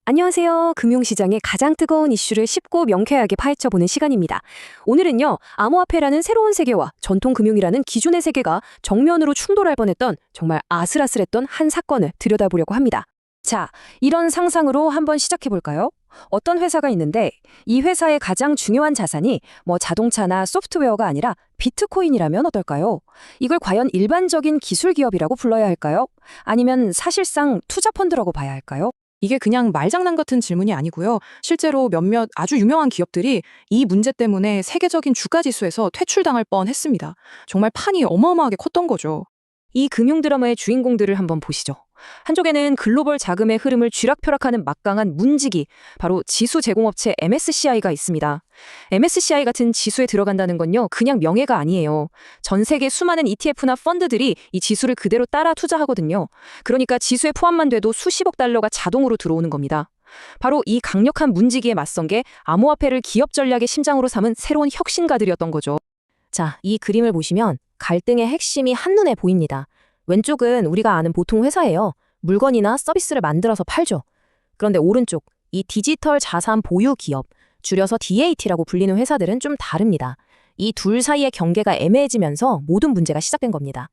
안녕하세요. 금융시장의 가장 뜨거운 이슈를 쉽고 명쾌하게 파헤쳐보는 시간입니다. 오늘은요, 암호화폐라는 새로운 세계와 전통금융이라는 기존의 세계가 정면으로 충돌할 뻔했던 정말 아슬아슬했던 한 사건을 들여다보려고 합니다. 자, 이런 상상으로 한번 시작해볼까요? 어떤 회사가 있는데 이 회사의 가장 중요한 자산이 자동차나 소프트웨어가 아니라 비트코인이라면 어떨까요? 이걸 과연 일반적인 기술 기업이라고 불러야 할까요? 아니면 사실상 투자 펀드라고 봐야 할까요? 이게 그냥 말장난 같은 질문이 아니고요. 실제로 몇몇 아주 유명한 기업들이 이 문제 때문에 세계적인 주가 지수에서 퇴출당할 뻔했습니다. 정말 판이 어마어마하게 컸던 거죠. 이 금융 드라마의 주인공들을 한번 보시죠. 한쪽에는 글로벌 자금의 흐름을 쥐락펴락하는 막강한 문지기, 바로 지수 제공업체 MSCI가 있습니다. MSCI 같은 지수에 들어간다는 건요, 그냥 명예가 아니에요. 전 세계 수많은 ETF나 펀드들이 이 지수를 그대로 따라 투자하거든요. 그러니까 지수에 포함만 돼도 수십억 달러가 자동으로 들어오는 겁니다. 바로 이 강력한 문지기에 맞선 게 암호화폐를 기업 전략의 심장으로 삼은 새로운 혁신가들이었던 거죠. 자, 이 그림을 보시면 갈등의 핵심이 한눈에 보입니다. 왼쪽은 우리가 아는 보통 회사예요. 물건이나 서비스를 만들어서 팔죠. 그런데 오른쪽, 이 디지털 자산 보유 기업, 줄여서 DAT라고 불리는 회사들은 좀 다릅니다. 이 둘 사이의 경계가 애매해지면서 모든 문제가 시작된 겁니다.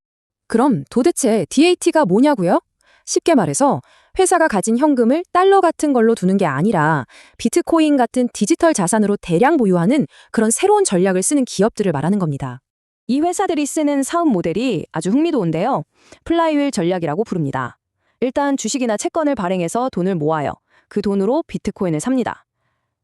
그럼 도대체 DAT가 뭐냐고요? 쉽게 말해서 회사가 가진 현금을 달러 같은 걸로 두는 게 아니라 비트코인 같은 디지털 자산으로 대량 보유하는 그런 새로운 전략을 쓰는 기업들을 말하는 겁니다. 이 회사들이 쓰는 사업 모델이 아주 흥미로운데요. 플라이휠 전략이라고 부릅니다. 일단 주식이나 채권을 발행해서 돈을 모아요. 그 돈으로 비트코인을 삽니다.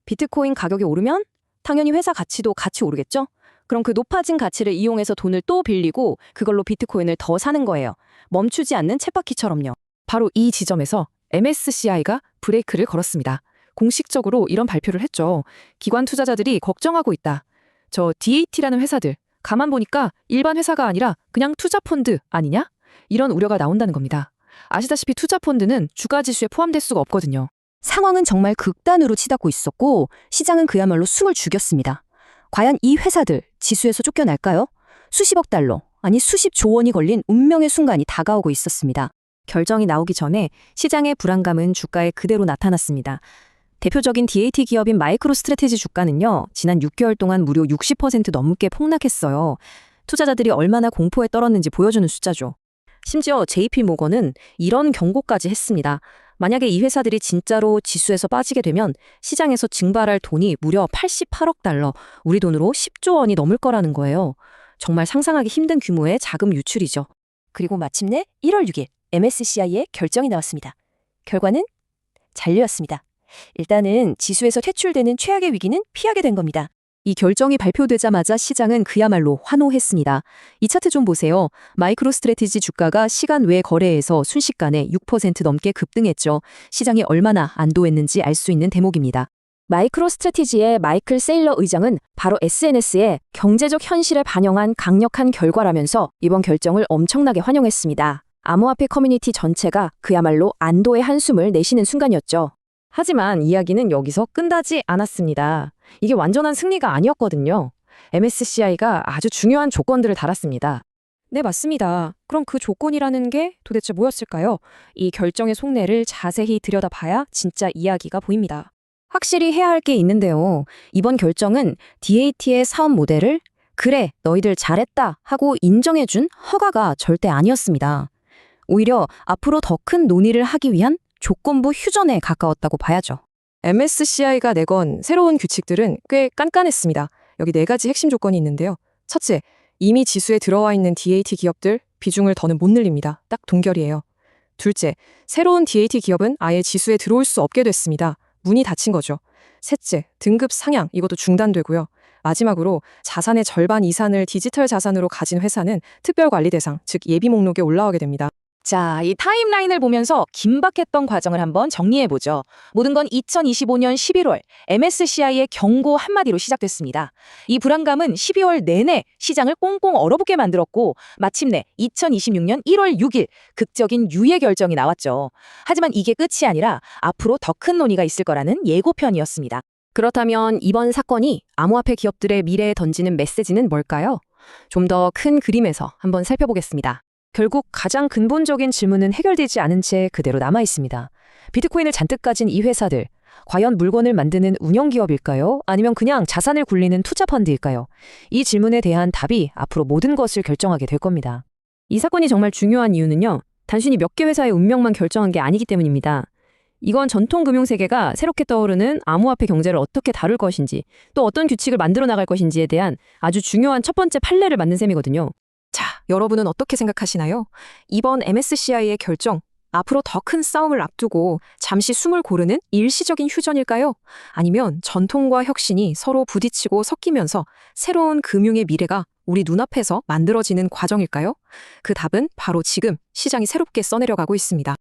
비트코인 가격이 오르면 당연히 회사 가치도 같이 오르겠죠? 그럼 그 높아진 가치를 이용해서 돈을 또 빌리고 그걸로 비트코인을 더 사는 거예요. 멈추지 않는 쳇바퀴처럼요. 바로 이 지점에서 MSCI가 브레이크를 걸었습니다. 공식적으로 이런 발표를 했죠. 기관 투자자들이 걱정하고 있다. 저 DAT라는 회사들, 가만 보니까 일반 회사가 아니라 그냥 투자펀드 아니냐? 이런 우려가 나온다는 겁니다. 아시다시피 투자펀드는 주가지수에 포함될 수가 없거든요. 상황은 정말 극단으로 치닫고 있었고 시장은 그야말로 숨을 죽였습니다. 과연 이 회사들 지수에서 쫓겨날까요? 수십억 달러, 아니 수십조 원이 걸린 운명의 순간이 다가오고 있었습니다. 결정이 나오기 전에 시장의 불안감은 주가에 그대로 나타났습니다. 대표적인 DAT 기업인 마이크로스트래티지 주가는요, 지난 6개월 동안 무려 60% 넘게 폭락했어요. 투자자들이 얼마나 공포에 떨었는지 보여주는 숫자죠. 심지어 JP모건은 이런 경고까지 했습니다. 만약에 이 회사들이 진짜로 지수에서 빠지게 되면 시장에서 증발할 돈이 무려 88억 달러, 우리 돈으로 10조 원이 넘을 거라는 거예요. 정말 상상하기 힘든 규모의 자금 유출이죠. 그리고 마침내 1월 6일 MSCI의 결정이 나왔습니다. 결과는 잔류였습니다. 일단은 지수에서 퇴출되는 최악의 위기는 피하게 된 겁니다. 이 결정이 발표되자마자 시장은 그야말로 환호했습니다. 이 차트 좀 보세요. 마이크로스트래티지 주가가 시간 외 거래에서 순식간에 6% 넘게 급등했죠. 시장이 얼마나 안도했는지 알 수 있는 대목입니다. 마이크로스트래티지의 마이클 세일러 의장은 바로 SNS에 경제적 현실을 반영한 강력한 결과라면서 이번 결정을 엄청나게 환영했습니다. 암호화폐 커뮤니티 전체가 그야말로 안도의 한숨을 내쉬는 순간이었죠. 하지만 이야기는 여기서 끝나지 않았습니다. 이게 완전한 승리가 아니었거든요. MSCI가 아주 중요한 조건들을 달았습니다. 네, 맞습니다. 그럼 그 조건이라는 게 도대체 뭐였을까요? 이 결정의 속내를 자세히 들여다봐야 진짜 이야기가 보입니다. 확실히 해야 할 게 있는데요. 이번 결정은 DAT의 사업 모델을 그래, 너희들 잘했다 하고 인정해준 허가가 절대 아니었습니다. 오히려 앞으로 더 큰 논의를 하기 위한 조건부 휴전에 가까웠다고 봐야죠. MSCI가 내건 새로운 규칙들은 꽤 깐깐했습니다. 여기 4가지 핵심 조건이 있는데요. 첫째, 이미 지수에 들어와 있는 DAT 기업들 비중을 더는 못 늘립니다. 딱 동결이에요. 둘째, 새로운 DAT 기업은 아예 지수에 들어올 수 없게 됐습니다. 문이 닫힌 거죠. 셋째, 등급 상향, 이것도 중단되고요. 마지막으로 자산의 절반 이상을 디지털 자산으로 가진 회사는 특별관리 대상, 즉 예비 목록에 올라오게 됩니다. 자, 이 타임라인을 보면서 긴박했던 과정을 한번 정리해보죠. 모든 건 2025년 11월 MSCI의 경고 한마디로 시작됐습니다. 이 불안감은 12월 내내 시장을 꽁꽁 얼어붙게 만들었고 마침내 2026년 1월 6일 극적인 유예 결정이 나왔죠. 하지만 이게 끝이 아니라 앞으로 더 큰 논의가 있을 거라는 예고편이었습니다. 그렇다면 이번 사건이 암호화폐 기업들의 미래에 던지는 메시지는 뭘까요? 좀 더 큰 그림에서 한번 살펴보겠습니다. 결국 가장 근본적인 질문은 해결되지 않은 채 그대로 남아 있습니다. 비트코인을 잔뜩 가진 이 회사들, 과연 물건을 만드는 운영기업일까요? 아니면 그냥 자산을 굴리는 투자펀드일까요? 이 질문에 대한 답이 앞으로 모든 것을 결정하게 될 겁니다. 이 사건이 정말 중요한 이유는요, 단순히 몇 개 회사의 운명만 결정한 게 아니기 때문입니다. 이건 전통 금융세계가 새롭게 떠오르는 암호화폐 경제를 어떻게 다룰 것인지, 또 어떤 규칙을 만들어 나갈 것인지에 대한 아주 중요한 첫 번째 판례를 만든 셈이거든요. 자, 여러분은 어떻게 생각하시나요? 이번 MSCI의 결정, 앞으로 더 큰 싸움을 앞두고 잠시 숨을 고르는 일시적인 휴전일까요? 아니면 전통과 혁신이 서로 부딪히고 섞이면서 새로운 금융의 미래가 우리 눈앞에서 만들어지는 과정일까요? 그 답은 바로 지금 시장이 새롭게 써내려가고 있습니다.